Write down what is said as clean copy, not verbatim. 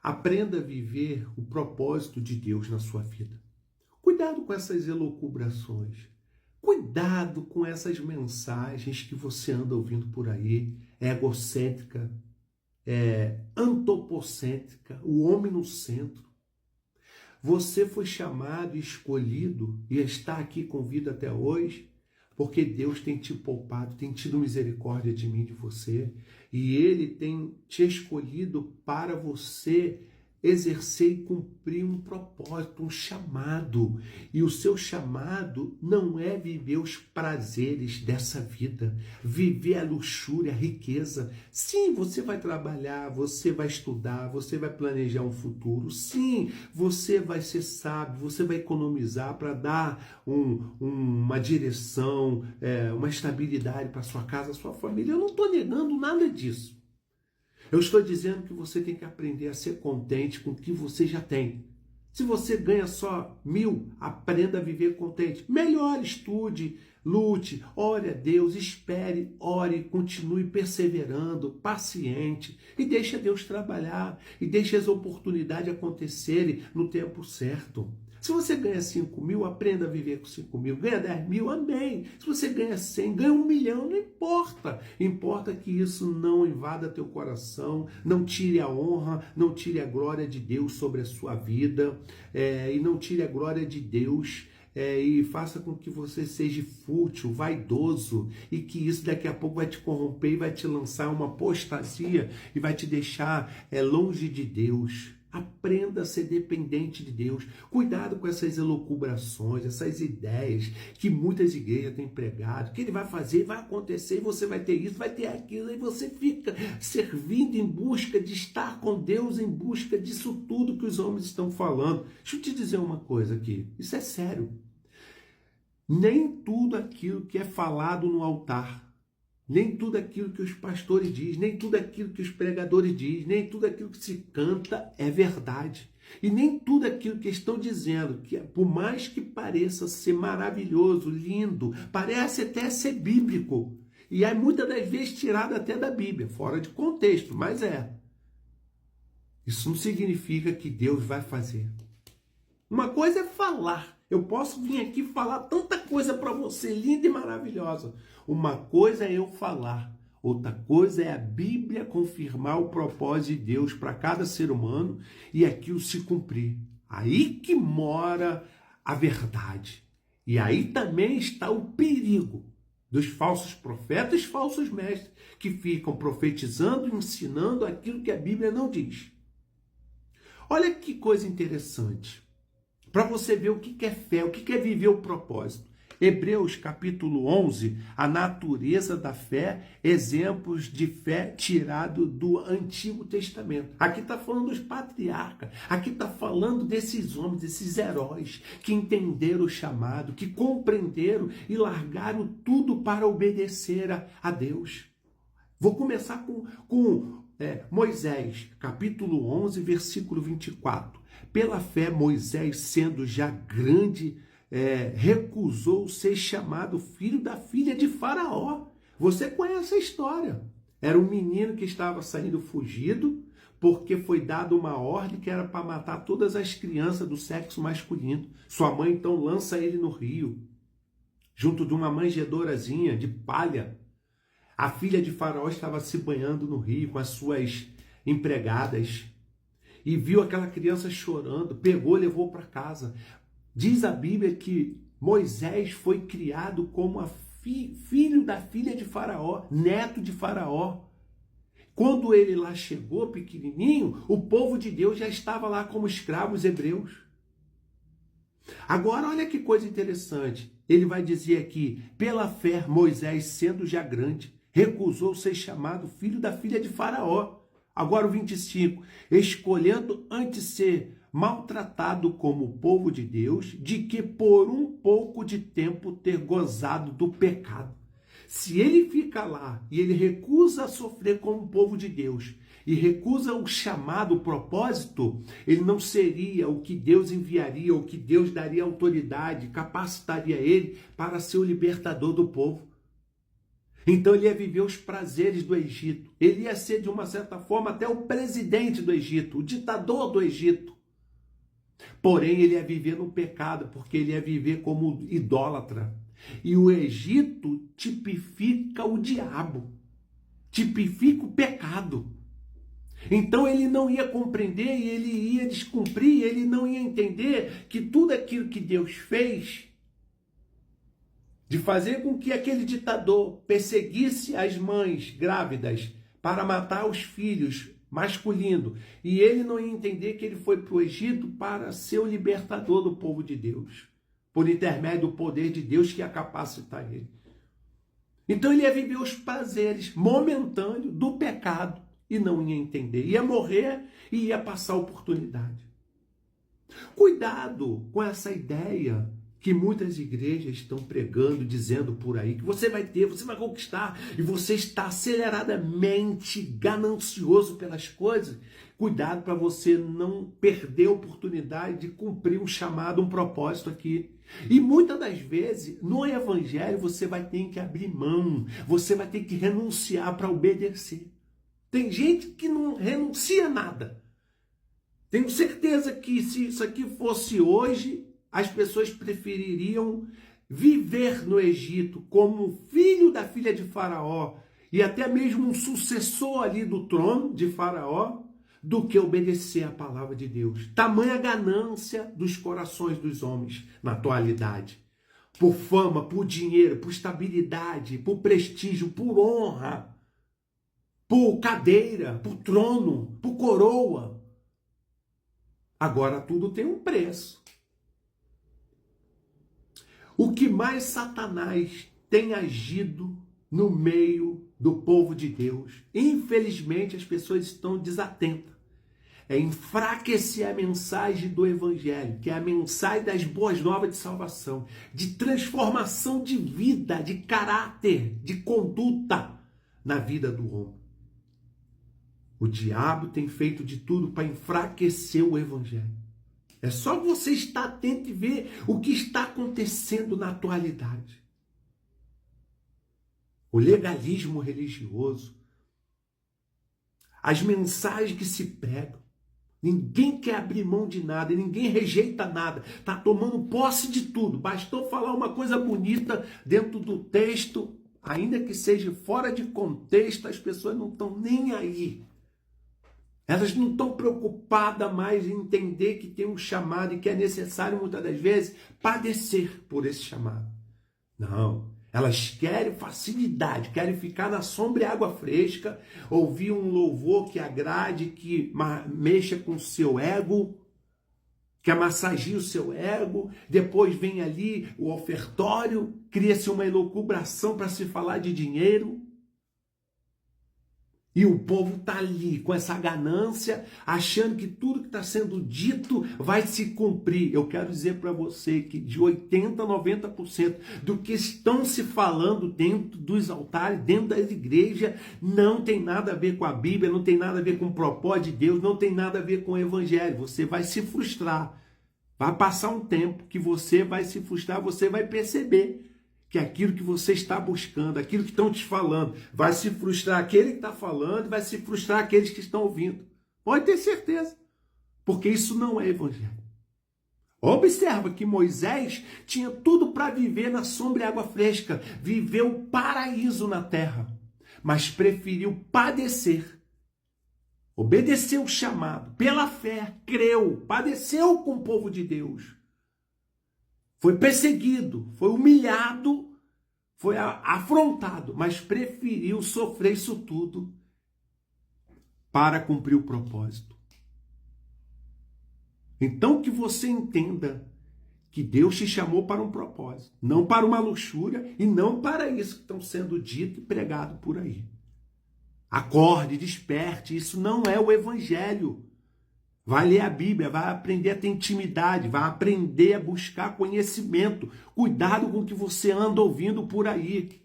Aprenda a viver o propósito de Deus na sua vida. Cuidado com essas elucubrações. Cuidado com essas mensagens que você anda ouvindo por aí, egocêntrica, antropocêntrica, o homem no centro. Você foi chamado e escolhido e está aqui com vida até hoje porque Deus tem te poupado, tem tido misericórdia de mim, de você, e Ele tem te escolhido para você exercer e cumprir um propósito, um chamado. E o seu chamado não é viver os prazeres dessa vida, viver a luxúria, a riqueza. Sim, você vai trabalhar, você vai estudar, você vai planejar um futuro. Sim, você vai ser sábio, você vai economizar para dar uma direção, uma estabilidade para sua casa, sua família. Eu não estou negando nada disso. Eu estou dizendo que você tem que aprender a ser contente com o que você já tem. Se você ganha só 1.000, aprenda a viver contente. Melhor, estude, lute, ore a Deus, espere, ore, continue perseverando, paciente, e deixe Deus trabalhar, e deixe as oportunidades acontecerem no tempo certo. Se você ganha 5.000, aprenda a viver com 5.000. Ganha 10.000, amém. Se você ganha 100, ganha 1 milhão, não importa. Importa que isso não invada teu coração, não tire a honra, não tire a glória de Deus sobre a sua vida, e não tire a glória de Deus, e faça com que você seja fútil, vaidoso, e que isso daqui a pouco vai te corromper e vai te lançar uma apostasia e vai te deixar longe de Deus. Aprenda a ser dependente de Deus. Cuidado com essas elucubrações, essas ideias que muitas igrejas têm pregado, que ele vai fazer, vai acontecer, e você vai ter isso, vai ter aquilo, e você fica servindo em busca de estar com Deus, em busca disso tudo que os homens estão falando. Deixa eu te dizer uma coisa aqui, isso é sério. Nem tudo aquilo que é falado no altar, nem tudo aquilo que os pastores dizem, nem tudo aquilo que os pregadores dizem, nem tudo aquilo que se canta é verdade. E nem tudo aquilo que estão dizendo, que por mais que pareça ser maravilhoso, lindo, parece até ser bíblico. E é muitas das vezes tirado até da Bíblia, fora de contexto, mas é. Isso não significa que Deus vai fazer. Uma coisa é falar. Eu posso vir aqui falar tanta coisa para você, linda e maravilhosa. Uma coisa é eu falar, outra coisa é a Bíblia confirmar o propósito de Deus para cada ser humano e aquilo se cumprir. Aí que mora a verdade. E aí também está o perigo dos falsos profetas e falsos mestres que ficam profetizando e ensinando aquilo que a Bíblia não diz. Olha que coisa interessante. Para você ver o que é fé, o que é viver o propósito. Hebreus capítulo 11, a natureza da fé, exemplos de fé tirado do Antigo Testamento. Aqui está falando dos patriarcas, aqui está falando desses homens, desses heróis que entenderam o chamado, que compreenderam e largaram tudo para obedecer a Deus. Vou começar com Moisés, capítulo 11, versículo 24. Pela fé, Moisés, sendo já grande, recusou ser chamado filho da filha de Faraó. Você conhece a história. Era um menino que estava saindo fugido, porque foi dada uma ordem que era para matar todas as crianças do sexo masculino. Sua mãe então lança ele no rio, junto de uma manjedourazinha de palha. A filha de Faraó estava se banhando no rio com as suas empregadas e viu aquela criança chorando, pegou e levou para casa. Diz a Bíblia que Moisés foi criado como filho da filha de Faraó, neto de Faraó. Quando ele lá chegou, pequenininho, o povo de Deus já estava lá como escravos hebreus. Agora, olha que coisa interessante. Ele vai dizer aqui, pela fé, Moisés, sendo já grande, recusou ser chamado filho da filha de Faraó. Agora o 25, escolhendo antes ser maltratado como o povo de Deus, de que por um pouco de tempo ter gozado do pecado. Se ele fica lá e ele recusa sofrer como o povo de Deus e recusa o chamado, o propósito, ele não seria o que Deus enviaria, o que Deus daria autoridade, capacitaria ele para ser o libertador do povo. Então ele ia viver os prazeres do Egito. Ele ia ser, de uma certa forma, até o presidente do Egito, o ditador do Egito. Porém, ele ia viver no pecado, porque ele ia viver como idólatra. E o Egito tipifica o diabo, tipifica o pecado. Então ele não ia compreender e ele ia descumprir, ele não ia entender que tudo aquilo que Deus fez, de fazer com que aquele ditador perseguisse as mães grávidas para matar os filhos masculinos, e ele não ia entender que ele foi para o Egito para ser o libertador do povo de Deus, por intermédio do poder de Deus que ia capacitar ele. Então ele ia viver os prazeres momentâneos do pecado e não ia entender, ia morrer e ia passar a oportunidade. Cuidado com essa ideia que muitas igrejas estão pregando, dizendo por aí, que você vai ter, você vai conquistar, e você está aceleradamente ganancioso pelas coisas. Cuidado para você não perder a oportunidade de cumprir um chamado, um propósito aqui. E muitas das vezes, no evangelho, você vai ter que abrir mão, você vai ter que renunciar para obedecer. Tem gente que não renuncia a nada. Tenho certeza que se isso aqui fosse hoje, as pessoas prefeririam viver no Egito como filho da filha de Faraó e até mesmo um sucessor ali do trono de Faraó, do que obedecer à palavra de Deus. Tamanha ganância dos corações dos homens na atualidade. Por fama, por dinheiro, por estabilidade, por prestígio, por honra, por cadeira, por trono, por coroa. Agora tudo tem um preço. O que mais Satanás tem agido no meio do povo de Deus, infelizmente as pessoas estão desatentas, é enfraquecer a mensagem do evangelho, que é a mensagem das boas novas de salvação, de transformação de vida, de caráter, de conduta na vida do homem. O diabo tem feito de tudo para enfraquecer o evangelho. É só você estar atento e ver o que está acontecendo na atualidade. O legalismo religioso, as mensagens que se pregam, ninguém quer abrir mão de nada, ninguém rejeita nada, está tomando posse de tudo. Bastou falar uma coisa bonita dentro do texto, ainda que seja fora de contexto, as pessoas não estão nem aí. Elas não estão preocupadas mais em entender que tem um chamado e que é necessário, muitas das vezes, padecer por esse chamado. Não. Elas querem facilidade, querem ficar na sombra e água fresca, ouvir um louvor que agrade, que mexa com o seu ego, que amassagie o seu ego. Depois vem ali o ofertório, cria-se uma elucubração para se falar de dinheiro. E o povo está ali com essa ganância, achando que tudo que está sendo dito vai se cumprir. Eu quero dizer para você que de 80% a 90% do que estão se falando dentro dos altares, dentro das igrejas, não tem nada a ver com a Bíblia, não tem nada a ver com o propósito de Deus, não tem nada a ver com o Evangelho. Você vai se frustrar. Vai passar um tempo que você vai se frustrar, você vai perceber que aquilo que você está buscando, aquilo que estão te falando, vai se frustrar aquele que está falando, vai se frustrar aqueles que estão ouvindo. Pode ter certeza, porque isso não é evangelho. Observa que Moisés tinha tudo para viver na sombra e água fresca, viver o paraíso na terra, mas preferiu padecer. Obedeceu o chamado, pela fé, creu, padeceu com o povo de Deus. Foi perseguido, foi humilhado, foi afrontado, mas preferiu sofrer isso tudo para cumprir o propósito. Então que você entenda que Deus te chamou para um propósito, não para uma luxúria e não para isso que estão sendo dito e pregado por aí. Acorde, desperte, isso não é o evangelho. Vai ler a Bíblia, vai aprender a ter intimidade, vai aprender a buscar conhecimento. Cuidado com o que você anda ouvindo por aí.